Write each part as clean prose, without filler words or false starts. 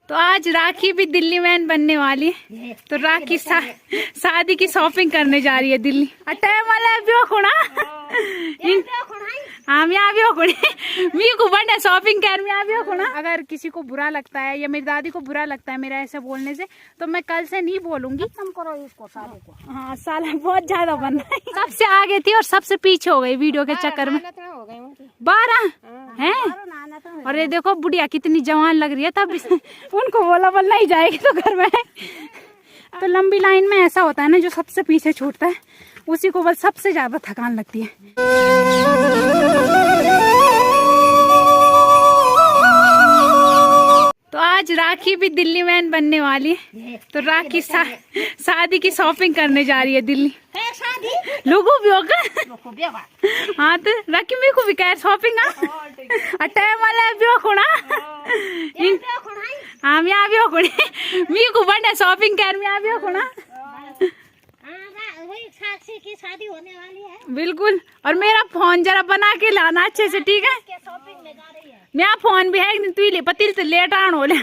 तो आज राखी भी दिल्ली मैन बनने वाली है, तो राखी शादी की शॉपिंग करने जा रही है दिल्ली। टाइम वाला भी खोना हाँ यहाँ भी खोने मी को बने शॉपिंग कर में भी खोना। अगर किसी को बुरा लगता है या मेरी दादी को बुरा लगता है मेरा ऐसा बोलने से, तो मैं कल से नहीं बोलूंगी। खत्म करो इसको साले को। हाँ साला बहुत ज्यादा बन रहा है। सबसे आगे थी और सबसे पीछे हो गई वीडियो के चक्कर में। 12 है। और ये देखो बुढ़िया कितनी जवान लग रही है, तब उनको बोला बोल नहीं जाएगी तो घर में। तो लंबी लाइन में ऐसा होता है ना, जो सबसे पीछे छूटता है उसी को बस सबसे ज्यादा थकान लगती है। तो आज राखी भी दिल्ली मैन बनने वाली है, तो राखी शादी की शॉपिंग करने जा रही है दिल्ली। लोगों भी होगा हाँ, तो राखी मेरे को भी कह शॉपिंग टाइम वाला भी होना हाँ यहाँ भी होने मेरे को बने शॉपिंग कर यहाँ भी होना। साक्षी की शादी होने वाली है बिल्कुल। और मेरा फोन जरा बना के लाना अच्छे से, ठीक है? शॉपिंग में जा रही है। मेरा फोन भी है, तू ले पतिल तो लेट आन हो ले।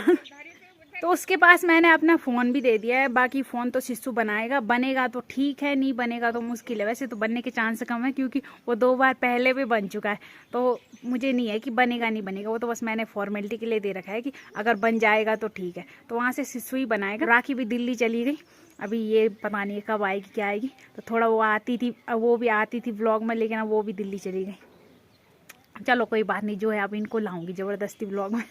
तो उसके पास मैंने अपना फोन भी दे दिया है। बाकी फोन तो शिशु बनाएगा, बनेगा तो ठीक है, नहीं बनेगा तो मुश्किल है। वैसे तो बनने के चांस कम है क्योंकि वो 2 बार पहले भी बन चुका है, तो मुझे नहीं है कि बनेगा नहीं बनेगा। वो तो बस मैंने फॉर्मेलिटी के लिए दे रखा है कि अगर बन जाएगा तो ठीक है। तो वहाँ से शिशु ही बनाएगा। राखी भी दिल्ली चली गई, अभी ये पता नहीं कब आएगी क्या आएगी। तो थोड़ा वो आती थी, वो भी आती थी व्लॉग में, लेकिन अब वो भी दिल्ली चली गई। चलो कोई बात नहीं, जो है अब इनको लाऊंगी जबरदस्ती व्लॉग में।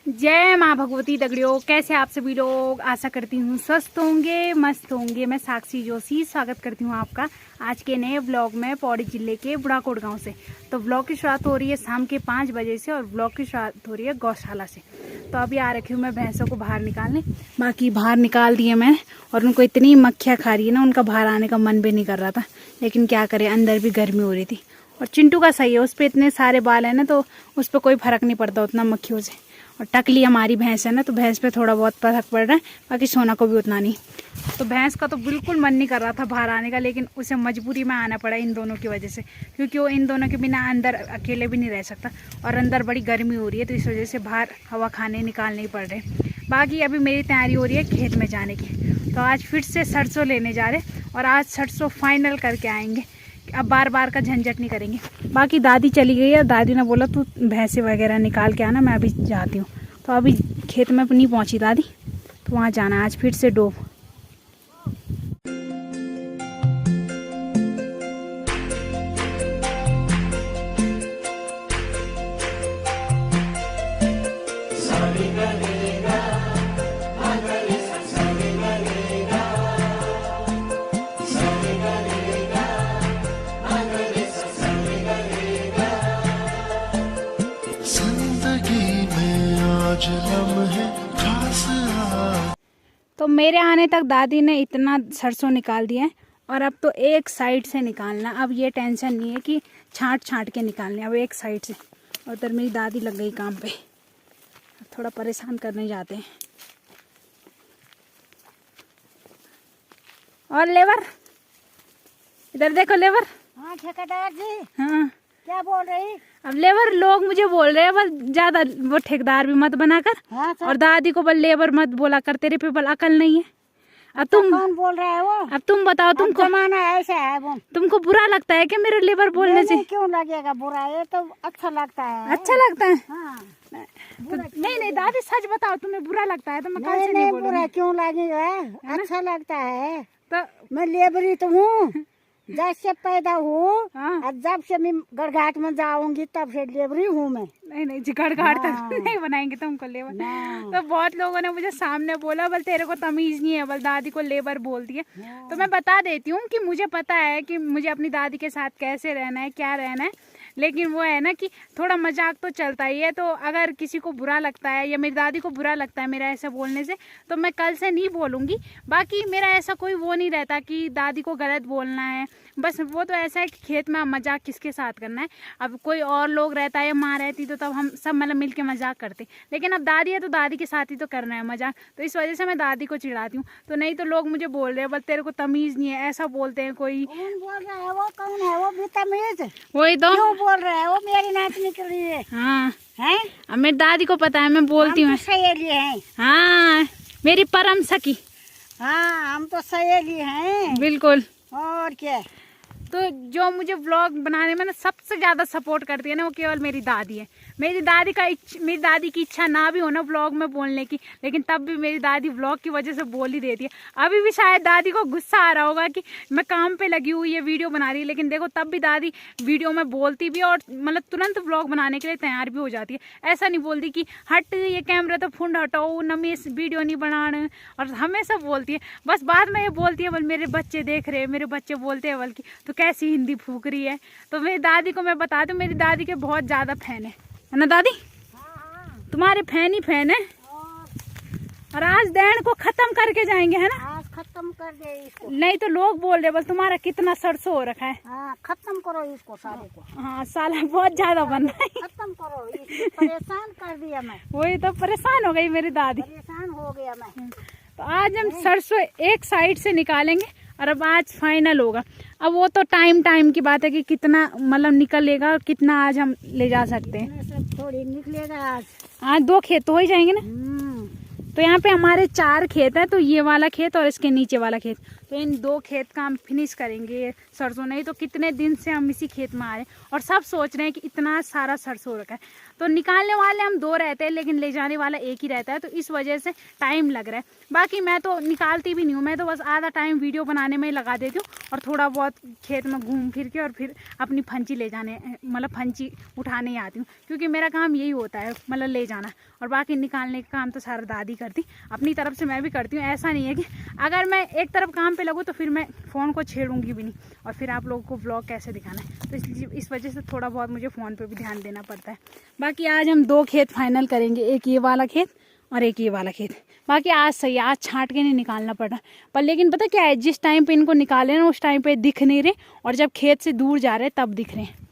जय माँ भगवती दगड़ियों, कैसे आप सभी लोग? आशा करती हूँ स्वस्थ होंगे, मस्त होंगे। मैं साक्षी जोशी स्वागत करती हूँ आपका आज के नए व्लॉग में पौड़ी जिले के बुढ़ाकोट गांव से। तो व्लॉग की शुरुआत हो रही है शाम के 5 बजे से और व्लॉग की शुरुआत हो रही है गौशाला से। तो अभी आ रखी हूँ मैं भैंसों को बाहर निकालने। बाकी बाहर निकाल दिए मैंने और उनको इतनी मक्खियाँ खा रही है ना, उनका बाहर आने का मन भी नहीं कर रहा था, लेकिन क्या करें अंदर भी गर्मी हो रही थी। और चिंटू का सही है, उस पर इतने सारे बाल है ना, तो उस पर कोई फर्क नहीं पड़ता उतना मक्खियों से। और टकली हमारी भैंस है ना, तो भैंस पे थोड़ा बहुत फर्क पड़ रहा है, बाकी सोना को भी उतना नहीं। तो भैंस का तो बिल्कुल मन नहीं कर रहा था बाहर आने का, लेकिन उसे मजबूरी में आना पड़ा इन दोनों की वजह से, क्योंकि वो इन दोनों के बिना अंदर अकेले भी नहीं रह सकता। और अंदर बड़ी गर्मी हो रही है, तो इस वजह से बाहर हवा खाने निकालने ही पड़ रहे। बाकी अभी मेरी तैयारी हो रही है खेत में जाने की। तो आज फिर से सरसों लेने जा रहे और आज सरसों फाइनल करके आएंगे। अब बार बार का झंझट नहीं करेंगे। बाकी दादी चली गई है, दादी ने बोला तू भैंसे वगैरह निकाल के आना, मैं अभी जाती हूँ। तो अभी खेत में नहीं पहुँची दादी, तो वहाँ जाना आज फिर से डोब। तो मेरे आने तक दादी ने इतना सरसों निकाल दिया है और अब तो एक साइड से निकालना। अब ये टेंशन नहीं है कि छांट छांट के निकालने, अब एक साइड से। और उधर मेरी दादी लग गई काम पे, थोड़ा परेशान करने जाते हैं। और लेबर इधर देखो, लेबर। हाँ ठेकेदार जी। हाँ क्या बोल रही? अब लेबर लोग मुझे बोल रहे हैं बस ज्यादा वो ठेकेदार भी मत बनाकर। हाँ और दादी को बल लेबर मत बोला कर, तेरे पे बल अकल नहीं है। अब तुम कौन बोल रहा है वो? अब तुम बताओ, तुमको जमाना ऐसा है वो। तुमको बुरा लगता है कि मेरे लेबर बोलने से? क्यों लगेगा बुरा, ये तो अच्छा लगता है। अच्छा लगता है। हाँ। तो नहीं दादी सच बताओ, तुम्हें बुरा लगता है तो मैं कल से नहीं बोलूंगी। बुरा क्यों लगेगा, अच्छा लगता है। तो मैं लेबरी तो हूँ, जब से पैदा हूँ। हाँ। और जब से मैं गढ़घाट में जाऊंगी तब से लेबरी हूँ मैं। नहीं गढ़घाट तक नहीं बनाएंगे तुमको लेबर। तो बहुत लोगों ने मुझे सामने बोला बल तेरे को तमीज नहीं है, बल दादी को लेबर बोल दिया। तो मैं बता देती हूँ कि मुझे पता है कि मुझे अपनी दादी के साथ कैसे रहना है, क्या रहना है, लेकिन वो है ना कि थोड़ा मजाक तो चलता ही है। तो अगर किसी को बुरा लगता है या मेरी दादी को बुरा लगता है मेरा ऐसा बोलने से, तो मैं कल से नहीं बोलूँगी। बाकी मेरा ऐसा कोई वो नहीं रहता कि दादी को गलत बोलना है, बस वो तो ऐसा है कि खेत में मजाक किसके साथ करना है। अब कोई और लोग रहता है या माँ रहती तो तब हम सब मतलब मिल के मजाक करते, लेकिन अब दादी है तो दादी के साथ ही तो करना है मजाक। तो इस वजह से मैं दादी को चिढ़ाती हूँ। तो नहीं तो लोग मुझे बोल रहे हैं बस तेरे को तमीज़ नहीं है, ऐसा बोलते हैं कोई। कौन बोल रहा है वो? कौन है वो? भी तमीज वही तो बोल रहे हैं? वो मेरी नातनी के लिए हाँ हैं? अब मेरी दादी को पता है, मैं बोलती हम हूँ। तो सहेली हैं। हाँ मेरी परम सखी। हाँ हम तो सहेली हैं। बिल्कुल। और क्या। तो जो मुझे व्लॉग बनाने में ना सबसे ज़्यादा सपोर्ट करती है ना, वो केवल मेरी दादी है। मेरी दादी की इच्छा ना भी हो ना व्लॉग में बोलने की, लेकिन तब भी मेरी दादी व्लॉग की वजह से बोल ही देती है। अभी भी शायद दादी को गुस्सा आ रहा होगा कि मैं काम पे लगी हुई है, वीडियो बना रही है, लेकिन देखो तब भी दादी वीडियो में बोलती भी और मतलब तुरंत व्लॉग बनाने के लिए तैयार भी हो जाती है। ऐसा नहीं बोलती कि हट ये कैमरा तो फुंड हटाओ न, मैं इस वीडियो नहीं बनाने, और हमेशा बोलती है। बस बाद में ये बोलती है, बोल मेरे बच्चे देख रहे हैं, मेरे बच्चे बोलते हैं बल्कि तो कैसी हिंदी फूक रही है। तो मेरी दादी को मैं बता दूं, मेरी दादी के बहुत ज़्यादा फैन है ना दादी? तुम्हारे फैन ही फैन है। और आज दैन को खत्म करके जाएंगे है ना? आज खत्म कर दे इसको। नहीं तो लोग बोल रहे बस तुम्हारा कितना सरसों हो रखा है। हाँ खत्म करो इसको साले को। हाँ साला बहुत ज्यादा बन रहा है। खत्म करो इसको, परेशान कर दिया मैं। वही तो परेशान हो गई मेरी दादी। परेशान हो गया मैं। तो आज हम सरसों एक साइड से निकालेंगे और अब आज फाइनल होगा। अब वो तो टाइम की बात है कि कितना मतलब निकलेगा और कितना आज हम ले जा सकते हैं। सब थोड़ी निकलेगा आज। आज 2 खेत तो हो ही जाएंगे ना। तो यहाँ पे हमारे 4 खेत है, तो ये वाला खेत और इसके नीचे वाला खेत, तो इन 2 खेत का हम फिनिश करेंगे सरसों। नहीं तो कितने दिन से हम इसी खेत में आ रहे हैं और सब सोच रहे हैं कि इतना सारा सरसों रखा है। तो निकालने वाले हम 2 रहते हैं, लेकिन ले जाने वाला एक ही रहता है, तो इस वजह से टाइम लग रहा है। बाकी मैं तो निकालती भी नहीं हूँ, मैं तो बस आधा टाइम वीडियो बनाने में ही लगा देती हूँ और थोड़ा बहुत खेत में घूम फिर के और फिर अपनी फंची ले जाने मतलब फंची उठाने ही आती हूँ, क्योंकि मेरा काम यही होता है मतलब ले जाना। और बाकी निकालने का काम तो सारा दादी करती, अपनी तरफ से मैं भी करती हूँ। ऐसा नहीं है कि अगर मैं एक तरफ काम पे लगूँ तो फिर मैं फ़ोन को छेड़ूंगी भी नहीं, और फिर आप लोगों को व्लॉग कैसे दिखाना है। तो इस वजह से थोड़ा बहुत मुझे फ़ोन पे भी ध्यान देना पड़ता है। बाकी आज हम 2 खेत फाइनल करेंगे, एक ये वाला खेत और एक ये वाला खेत। बाकी आज सही है, आज छांट के नहीं निकालना पड़ा। पर लेकिन पता क्या है, जिस टाइम पे इनको निकाले ना उस टाइम पे दिख नहीं रहे, और जब खेत से दूर जा रहे तब दिख रहे हैं।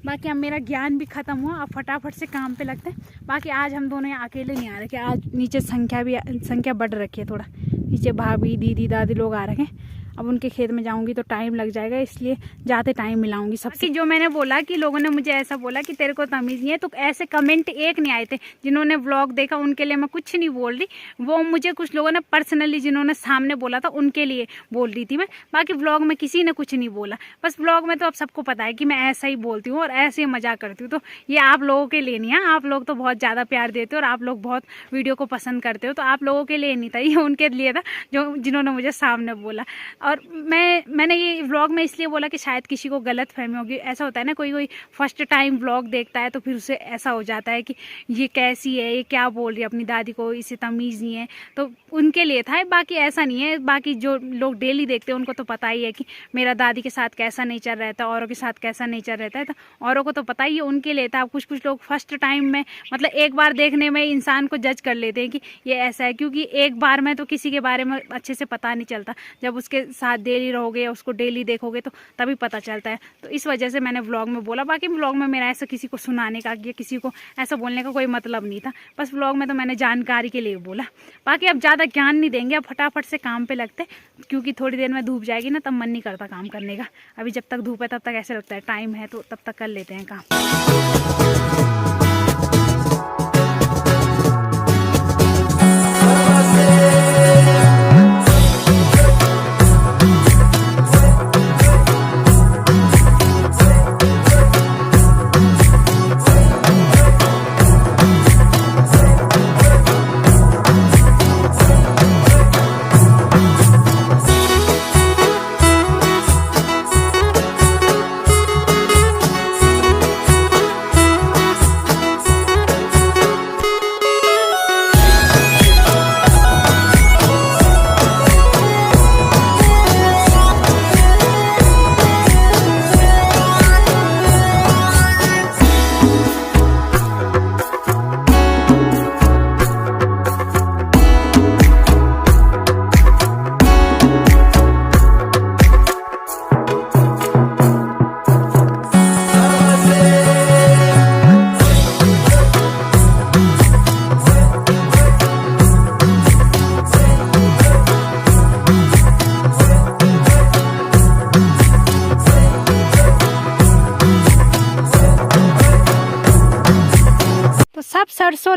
बाकी अब मेरा ज्ञान भी ख़त्म हुआ, अब फटाफट से काम पे लगते हैं। बाकी आज हम दोनों यहाँ अकेले नहीं आ रहे, कि आज नीचे संख्या बढ़ रखी है थोड़ा, नीचे भाभी दीदी दादी लोग आ रहे हैं। अब उनके खेत में जाऊंगी तो टाइम लग जाएगा, इसलिए जाते टाइम मिलाऊंगी सबसे। जो मैंने बोला कि लोगों ने मुझे ऐसा बोला कि तेरे को तमीज़ नहीं है, तो ऐसे कमेंट एक नहीं आए थे। जिन्होंने व्लॉग देखा उनके लिए मैं कुछ नहीं बोल रही, वो मुझे कुछ लोगों ने पर्सनली जिन्होंने सामने बोला था उनके लिए बोल रही थी मैं। बाकी व्लॉग में किसी ने कुछ नहीं बोला। बस व्लॉग में तो अब सबको पता है कि मैं ऐसा ही बोलती हूँ और ऐसे ही मजाक करती हूँ। तो ये आप लोगों के लिए नहीं है, आप लोग तो बहुत ज़्यादा प्यार देते हो और आप लोग बहुत वीडियो को पसंद करते हो, तो आप लोगों के लिए नहीं था, ये उनके लिए था जो जिन्होंने मुझे सामने बोला। और मैंने ये व्लॉग में इसलिए बोला कि शायद किसी को गलत फहमी होगी। ऐसा होता है ना, कोई फर्स्ट टाइम व्लॉग देखता है तो फिर उसे ऐसा हो जाता है कि ये कैसी है, ये क्या बोल रही है अपनी दादी को, इसे तमीज़ नहीं है, तो उनके लिए था। बाकी ऐसा नहीं है, बाकी जो लोग डेली देखते हैं उनको तो पता ही है कि मेरा दादी के साथ कैसा नेचर रहता है, औरों के साथ कैसा नेचर रहता है, तो औरों को तो पता ही है, उनके लिए था। कुछ लोग फर्स्ट टाइम में मतलब एक बार देखने में इंसान को जज कर लेते हैं कि ये ऐसा है, क्योंकि एक बार में तो किसी के बारे में अच्छे से पता नहीं चलता, जब उसके साथ डेली रहोगे या उसको डेली देखोगे तो तभी पता चलता है। तो इस वजह से मैंने व्लॉग में बोला। बाकी व्लॉग में मेरा ऐसा किसी को सुनाने का या किसी को ऐसा बोलने का कोई मतलब नहीं था, बस व्लॉग में तो मैंने जानकारी के लिए बोला। बाकी अब ज़्यादा ज्ञान नहीं देंगे, अब फटाफट से काम पे लगते, क्योंकि थोड़ी देर में धूप जाएगी ना, तब मन नहीं करता काम करने का। अभी जब तक धूप है तब तक ऐसे लगता है टाइम है, तो तब तक कर लेते हैं काम।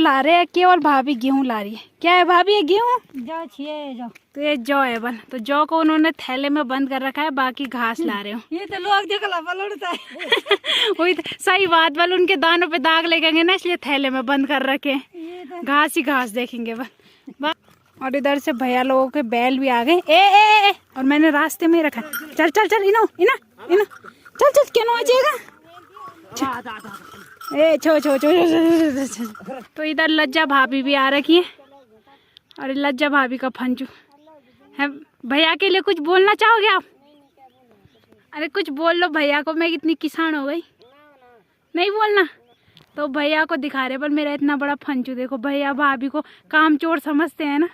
ला रहे हैं, केवल भाभी गेहूं ला रही है। क्या है भाभी, ये गेहूं? जाओ छिए जाओ। तो ये जौ है बल, तो जौ को उन्होंने थैले में बंद कर रखा है, बाकी घास ला रहे हो। ये तो लोग देखला बलड़ता है। वही तो, सही बात बल, उनके दानों पे दाग लगेंगे ना, इसलिए थैले में बंद कर रखे हैं। ये तो घास ही घास देखेंगे बस। और इधर से भैया लोगों के बैल भी आ गए। ए, और मैंने रास्ते में ही रखा। चल चल चल, इनो इनो इनो, चल चल, क्या आ जाएगा। ए छो छो छो, छो। तो इधर लज्जा भाभी भी आ रखी है, और लज्जा भाभी का फंचू है। भैया के लिए कुछ बोलना चाहोगे आप? अरे कुछ बोल लो भैया को, मैं कितनी किसान हो गई। नहीं बोलना? तो भैया को दिखा रहे, पर मेरा इतना बड़ा फंचू देखो। भैया भाभी को काम चोर समझते हैं ना,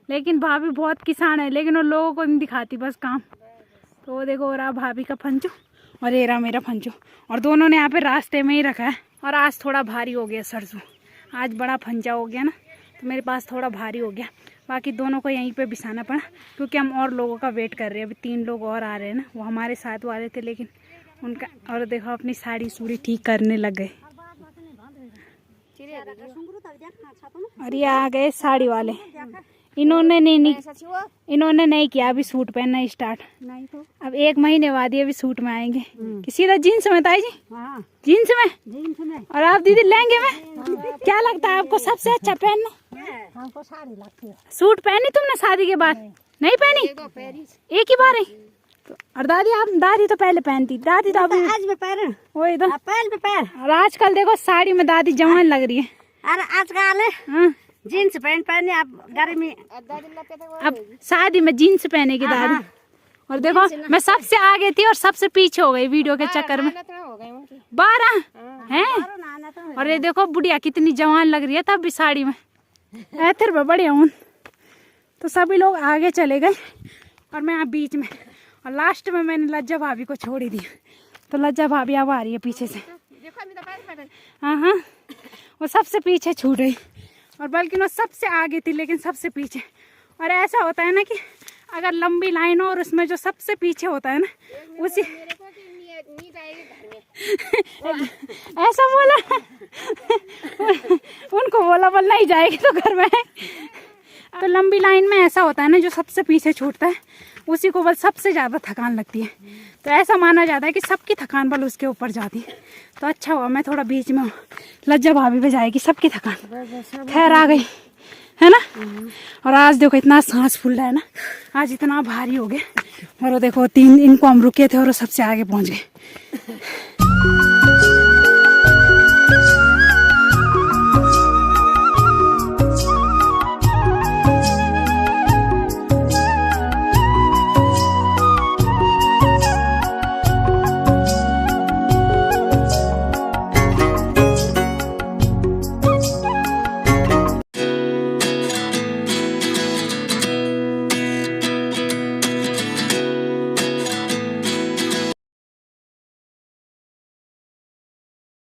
लेकिन भाभी बहुत किसान है, लेकिन वो लोगों को नहीं दिखाती, बस काम। तो वो देखो, रहा भाभी का फंचू और ये रहा मेरा फंचू, और दोनों ने यहाँ पे रास्ते में ही रखा है। और आज थोड़ा भारी हो गया सरसों, आज बड़ा फंचा हो गया ना, तो मेरे पास थोड़ा भारी हो गया। बाकी दोनों को यहीं पे बिछाना पड़ा, क्योंकि हम और लोगों का वेट कर रहे हैं। अभी 3 लोग और आ रहे हैं ना, वो हमारे साथ वाले थे, लेकिन उनका, और देखो अपनी साड़ी सूड़ी ठीक करने लग गए। और ये आ गए साड़ी वाले, इन्होंने नहीं किया अभी सूट पहनना स्टार्ट। नहीं तो अब 1 महीने बाद ये भी सूट में आएंगे। सीधा जीन्स में, ताई जी? हाँ जीन्स में। जीन्स में। और आप दीदी लहंगे में? क्या लगता है आपको सबसे अच्छा पहनना? हमको साड़ी लगती है। सूट पहनी तुमने शादी के बाद? नहीं पहनी? एक ही बार है। तो और दादी तो पहले पहनती, दादी तो अभी आज में पैर, वही तो। पैर में पैर। और आजकल देखो साड़ी में दादी जवान लग रही है। अरे आजकल हाँ, जीन्स पैंट पहने, अब गर्मी। अब शादी में जीन्स पहनेगी दादी। और देखो मैं सबसे आगे थी और सबसे पीछे हो गई वीडियो के चक्कर में। 12 हैं। और ये देखो बुढ़िया कितनी जवान लग रही है तब भी साड़ी में। ऐथर में बढ़िया हूँ। तो सभी लोग आगे चले गए और मैं यहाँ बीच में, और लास्ट में मैंने लज्जा भाभी को छोड़ ही दी। तो लज्जा भाभी अब आ रही है पीछे से। हाँ, वो सबसे पीछे छूट गई, और बल्कि वो सबसे आगे थी लेकिन सबसे पीछे। और ऐसा होता है ना कि अगर लंबी लाइन हो और उसमें जो सबसे पीछे होता है ना, उसी ऐसा बोला उनको बोला बोल नहीं जाएगी तो घर में। तो लंबी लाइन में ऐसा होता है ना, जो सबसे पीछे छूटता है उसी को बल सबसे ज़्यादा थकान लगती है। तो ऐसा माना जाता है कि सबकी थकान बल उसके ऊपर जाती है। तो अच्छा हुआ मैं थोड़ा बीच में हूँ, लज्जा भाभी पे जाएगी सबकी थकान खैर आ गई है ना। और आज देखो इतना सांस फूल रहा है ना, आज इतना भारी हो गया। और वो देखो 3 इनको हम रुके थे और वो सबसे आगे पहुँच गए।